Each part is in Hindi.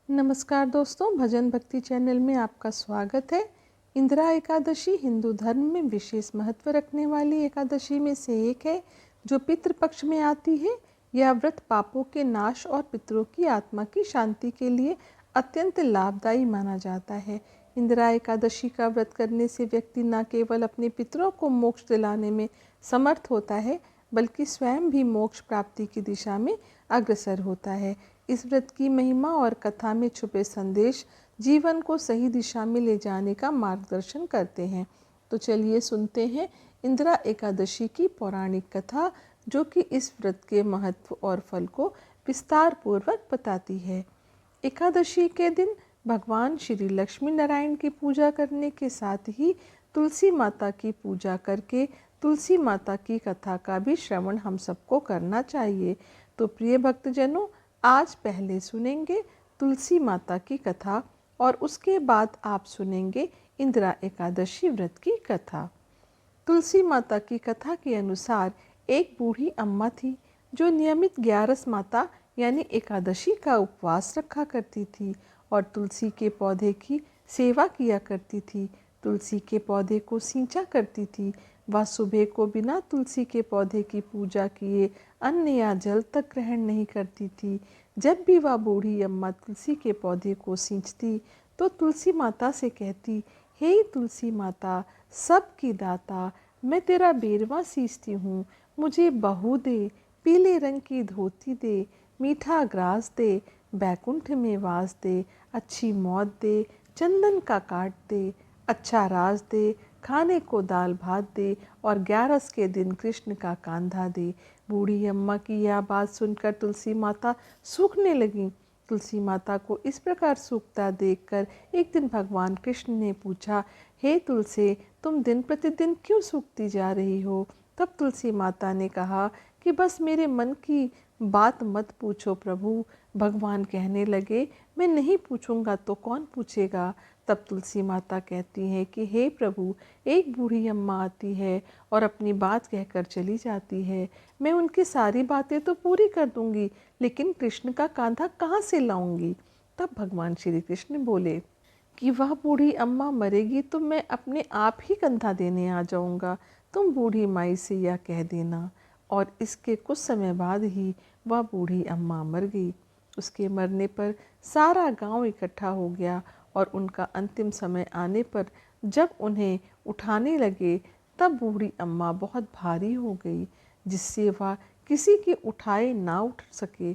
नमस्कार दोस्तों, भजन भक्ति चैनल में आपका स्वागत है। इंदिरा एकादशी हिंदू धर्म में विशेष महत्व रखने वाली एकादशी में से एक है जो पितृपक्ष में आती है। यह व्रत पापों के नाश और पितरों की आत्मा की शांति के लिए अत्यंत लाभदायी माना जाता है। इंदिरा एकादशी का व्रत करने से व्यक्ति न केवल अपने पितरों को मोक्ष दिलाने में समर्थ होता है बल्कि स्वयं भी मोक्ष प्राप्ति की दिशा में अग्रसर होता है। इस व्रत की महिमा और कथा में छुपे संदेश जीवन को सही दिशा में ले जाने का मार्गदर्शन करते हैं। तो चलिए सुनते हैं इंदिरा एकादशी की पौराणिक कथा, जो कि इस व्रत के महत्व और फल को विस्तार पूर्वक बताती है। एकादशी के दिन भगवान श्री लक्ष्मी नारायण की पूजा करने के साथ ही तुलसी माता की पूजा करके तुलसी माता की कथा का भी श्रवण हम सबको करना चाहिए। तो प्रिय भक्तजनों, आज पहले सुनेंगे तुलसी माता की कथा और उसके बाद आप सुनेंगे इंदिरा एकादशी व्रत की कथा। तुलसी माता की कथा के अनुसार एक बूढ़ी अम्मा थी जो नियमित 11 माता यानी एकादशी का उपवास रखा करती थी और तुलसी के पौधे की सेवा किया करती थी। तुलसी के पौधे को सींचा करती थी। वह सुबह को बिना तुलसी के पौधे की पूजा किए अन्न या जल तक ग्रहण नहीं करती थी। जब भी वह बूढ़ी अम्मा तुलसी के पौधे को सींचती तो तुलसी माता से कहती, हे तुलसी माता, सब की दाता, मैं तेरा बेरवा सींचती हूँ, मुझे बहू दे, पीले रंग की धोती दे, मीठा ग्रास दे, बैकुंठ में वास दे, अच्छी मौत दे, चंदन का काट दे, अच्छा राज दे, खाने को दाल भात दे और 11 के दिन कृष्ण का कांधा दे। बूढ़ी अम्मा की यह बात सुनकर तुलसी माता सूखने लगी। तुलसी माता को इस प्रकार सूखता देखकर एक दिन भगवान कृष्ण ने पूछा, हे तुलसी, तुम दिन प्रतिदिन क्यों सूखती जा रही हो? तब तुलसी माता ने कहा कि बस मेरे मन की बात मत पूछो प्रभु। भगवान कहने लगे, मैं नहीं पूछूंगा तो कौन पूछेगा? तब तुलसी माता कहती हैं कि हे प्रभु, एक बूढ़ी अम्मा आती है और अपनी बात कहकर चली जाती है। मैं उनकी सारी बातें तो पूरी कर दूंगी, लेकिन कृष्ण का कांधा कहाँ से लाऊंगी? तब भगवान श्री कृष्ण बोले कि वह बूढ़ी अम्मा मरेगी तो मैं अपने आप ही कंधा देने आ जाऊंगा। तुम बूढ़ी माई से यह कह देना। और इसके कुछ समय बाद ही वह बूढ़ी अम्मा मर गई। उसके मरने पर सारा गांव इकट्ठा हो गया और उनका अंतिम समय आने पर जब उन्हें उठाने लगे तब बूढ़ी अम्मा बहुत भारी हो गई, जिससे वह किसी के उठाए ना उठ सके।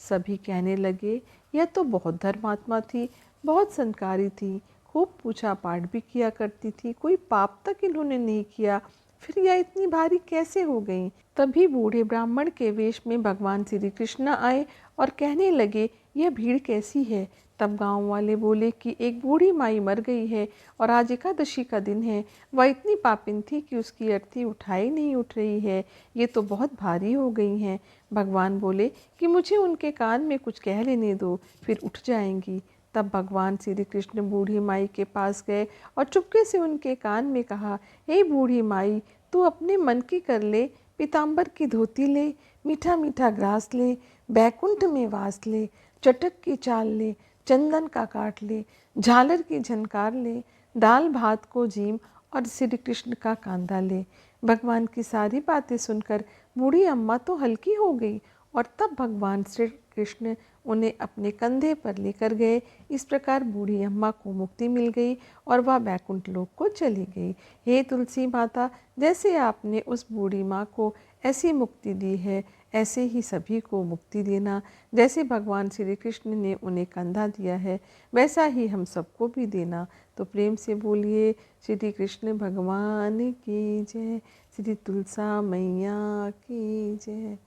सभी कहने लगे, यह तो बहुत धर्मात्मा थी, बहुत संस्कारी थी, खूब पूजा पाठ भी किया करती थी, कोई पाप तक इन्होंने नहीं किया, फिर यह इतनी भारी कैसे हो गई? तभी बूढ़े ब्राह्मण के वेश में भगवान श्री कृष्ण आए और कहने लगे, यह भीड़ कैसी है? तब गांव वाले बोले कि एक बूढ़ी माई मर गई है और आज एकादशी का दिन है। वह इतनी पापिन थी कि उसकी अर्थी उठाई नहीं उठ रही है, ये तो बहुत भारी हो गई हैं। भगवान बोले कि मुझे उनके कान में कुछ कह लेने दो, फिर उठ जाएंगी। तब भगवान श्री कृष्ण बूढ़ी माई के पास गए और चुपके से उनके कान में कहा, हे बूढ़ी माई, तू अपने मन की कर ले, पीताम्बर की धोती ले, मीठा मीठा ग्रास ले, बैकुंठ में वास ले, चटक की चाल ले, चंदन का काट ले, झालर की झनकार ले, दाल भात को जीम और श्री कृष्ण का कांधा ले। भगवान की सारी बातें सुनकर बूढ़ी अम्मा तो हल्की हो गई और तब भगवान श्री कृष्ण उन्हें अपने कंधे पर लेकर गए। इस प्रकार बूढ़ी अम्मा को मुक्ति मिल गई और वह बैकुंठ लोक को चली गई। हे तुलसी माता, जैसे आपने उस बूढ़ी माँ को ऐसी मुक्ति दी है, ऐसे ही सभी को मुक्ति देना। जैसे भगवान श्री कृष्ण ने उन्हें कंधा दिया है, वैसा ही हम सबको भी देना। तो प्रेम से बोलिए, श्री कृष्ण भगवान की जय, श्री तुलसा मैया की जय।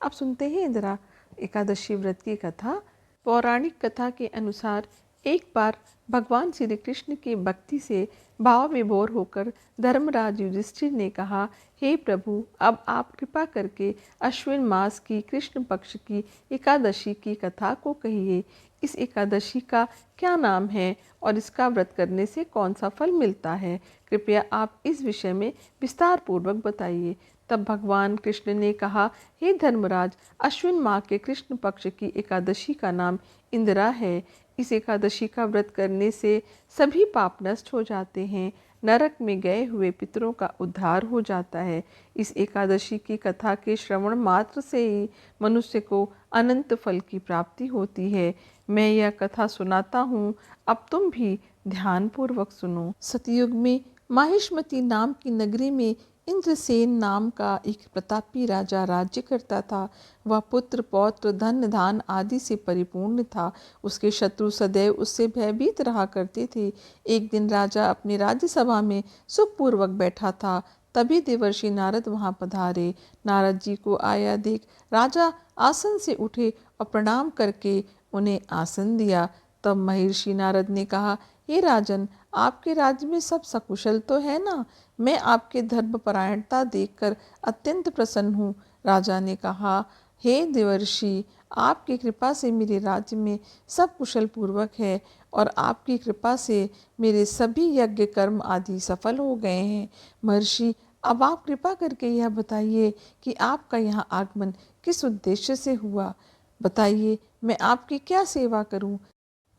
अब सुनते हैं इंदिरा एकादशी व्रत की कथा। पौराणिक कथा के अनुसार एक बार भगवान श्री कृष्ण की भक्ति से भाव विभोर होकर धर्मराज युधिष्ठिर ने कहा, हे प्रभु, अब आप कृपा करके अश्विन मास की कृष्ण पक्ष की एकादशी की कथा को कहिए। इस एकादशी का क्या नाम है और इसका व्रत करने से कौन सा फल मिलता है? कृपया आप इस विषय में विस्तार पूर्वक बताइए। तब भगवान कृष्ण ने कहा, हे धर्मराज, अश्विन माह के कृष्ण पक्ष की एकादशी का नाम इंदिरा है। इस एकादशी का व्रत करने से सभी पाप नष्ट हो जाते हैं, नरक में गए हुए पितरों का उद्धार हो जाता है। इस एकादशी की कथा के श्रवण मात्र से ही मनुष्य को अनंत फल की प्राप्ति होती है। मैं यह कथा सुनाता हूँ, अब तुम भी ध्यानपूर्वक सुनो। सतयुग में माहिष्मती नाम की नगरी में इंद्रसेन नाम का एक प्रतापी राजा राज्य करता था। वह पुत्र पौत्र धन धान आदि से परिपूर्ण था। उसके शत्रु सदैव उससे भयभीत रहा करते थे। एक दिन राजा अपनी राज्यसभा में सुखपूर्वक बैठा था, तभी देवर्षि नारद वहां पधारे। नारद जी को आया देख राजा आसन से उठे और प्रणाम करके उन्हें आसन दिया। तब महर्षि नारद ने कहा, हे राजन, आपके राज्य में सब सकुशल तो है ना? मैं आपके धर्मपरायणता देखकर अत्यंत प्रसन्न हूँ। राजा ने कहा, हे देवर्षि, आपकी कृपा से मेरे राज्य में सब कुशल पूर्वक है और आपकी कृपा से मेरे सभी यज्ञ कर्म आदि सफल हो गए हैं। महर्षि, अब आप कृपा करके यह बताइए कि आपका यहाँ आगमन किस उद्देश्य से हुआ। बताइए, मैं आपकी क्या सेवा करूं?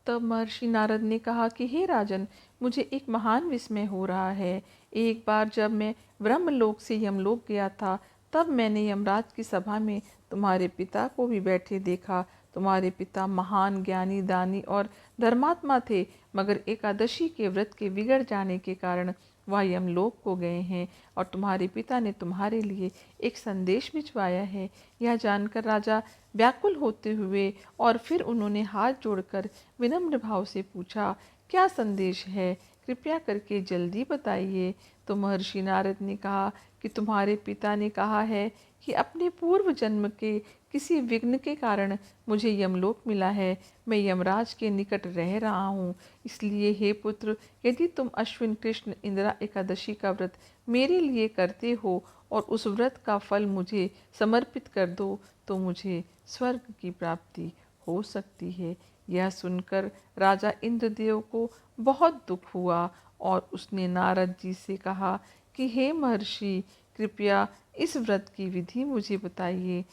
तब महर्षि नारद ने कहा कि हे राजन, मुझे एक महान विस्मय हो रहा है। एक बार जब मैं ब्रह्मलोक से यमलोक गया था, तब मैंने यमराज की सभा में तुम्हारे पिता को भी बैठे देखा। तुम्हारे पिता महान ज्ञानी दानी और धर्मात्मा थे, मगर एकादशी के व्रत के बिगड़ जाने के कारण वह यमलोक को गए हैं और तुम्हारे पिता ने तुम्हारे लिए एक संदेश भिजवाया है। यह जानकर राजा व्याकुल होते हुए और फिर उन्होंने हाथ जोड़कर विनम्र भाव से पूछा, क्या संदेश है? कृपया करके जल्दी बताइए। तो महर्षि नारद ने कहा कि तुम्हारे पिता ने कहा है कि अपने पूर्व जन्म के किसी विघ्न के कारण मुझे यमलोक मिला है। मैं यमराज के निकट रह रहा हूँ। इसलिए हे पुत्र, यदि तुम अश्विन कृष्ण इंदिरा एकादशी का व्रत मेरे लिए करते हो और उस व्रत का फल मुझे समर्पित कर दो, तो मुझे स्वर्ग की प्राप्ति हो सकती है। यह सुनकर राजा इंद्रदेव को बहुत दुख हुआ और उसने नारद जी से कहा कि हे महर्षि, कृपया इस व्रत की विधि मुझे बताइए।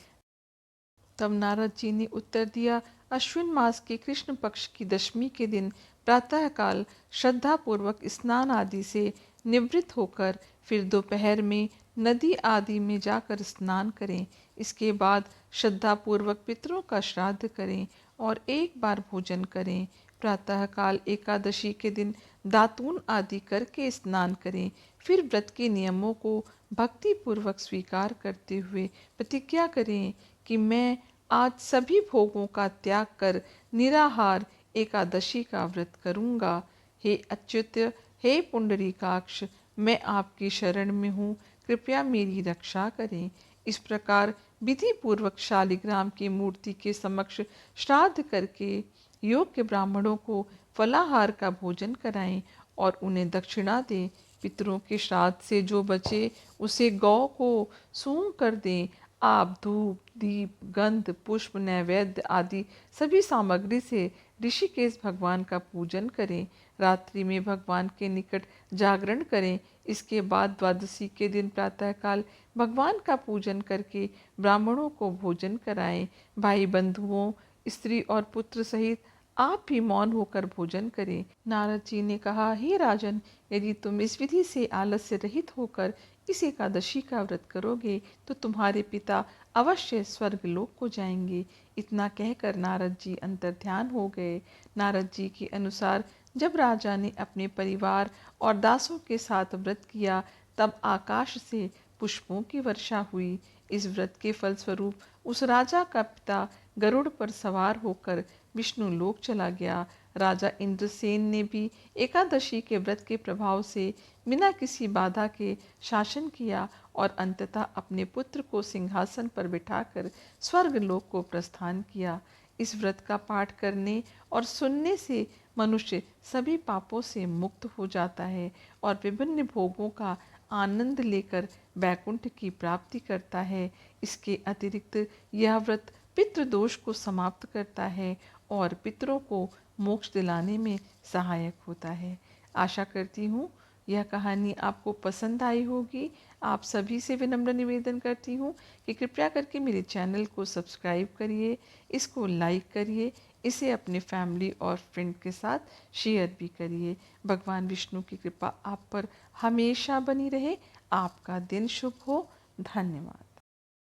तब नारद जी ने उत्तर दिया, अश्विन मास के कृष्ण पक्ष की दशमी के दिन प्रातःकाल श्रद्धा पूर्वक स्नान आदि से निवृत्त होकर फिर दोपहर में नदी आदि में जाकर स्नान करें। इसके बाद श्रद्धा पूर्वक पितरों का श्राद्ध करें और एक बार भोजन करें। प्रातःकाल एकादशी के दिन दातून आदि करके स्नान करें। फिर व्रत के नियमों को भक्ति पूर्वक स्वीकार करते हुए प्रतिज्ञा करें कि मैं आज सभी भोगों का त्याग कर निराहार एकादशी का व्रत करूंगा। हे अच्युत, हे पुंडरीकाक्ष, मैं आपकी शरण में हूँ, कृपया मेरी रक्षा करें। इस प्रकार विधि पूर्वक शालिग्राम की मूर्ति के समक्ष श्राद्ध करके योग्य ब्राह्मणों को फलाहार का भोजन कराएं और उन्हें दक्षिणा दें। पितरों के श्राद्ध से जो बचे उसे गौ को सूंघ कर दें। आप धूप दीप गंध पुष्प नैवेद्य आदि सभी सामग्री से ऋषिकेश भगवान का पूजन करें। रात्रि में भगवान के निकट जागरण करें। इसके बाद द्वादशी के दिन प्रातःकाल भगवान का पूजन करके ब्राह्मणों को भोजन कराएं। भाई बंधुओं, स्त्री और पुत्र सहित आप भी मौन होकर भोजन करें। नारद जी ने कहा, हे राजन, यदि तुम इस विधि से आलस्य रहित होकर इस एकादशी का व्रत करोगे तो तुम्हारे पिता अवश्य स्वर्ग लोक को जाएंगे। इतना कहकर नारद जी अंतर्ध्यान हो गए। नारद जी के अनुसार जब राजा ने अपने परिवार और दासों के साथ व्रत किया, तब आकाश से पुष्पों की वर्षा हुई। इस व्रत के फलस्वरूप उस राजा का पिता गरुड़ पर सवार होकर विष्णु लोक चला गया। राजा इंद्रसेन ने भी एकादशी के व्रत के प्रभाव से बिना किसी बाधा के शासन किया और अंततः अपने पुत्र को सिंहासन पर बिठाकर स्वर्ग लोक को प्रस्थान किया। इस व्रत का पाठ करने और सुनने से मनुष्य सभी पापों से मुक्त हो जाता है और विभिन्न भोगों का आनंद लेकर वैकुंठ की प्राप्ति करता है। इसके अतिरिक्त यह व्रत पितृदोष को समाप्त करता है और पितरों को मोक्ष दिलाने में सहायक होता है। आशा करती हूँ यह कहानी आपको पसंद आई होगी। आप सभी से विनम्र निवेदन करती हूँ कि कृपया करके मेरे चैनल को सब्सक्राइब करिए, इसको लाइक करिए इसे अपने फैमिली और फ्रेंड के साथ शेयर भी करिए। भगवान विष्णु की कृपा आप पर हमेशा बनी रहे। आपका दिन शुभ हो। धन्यवाद।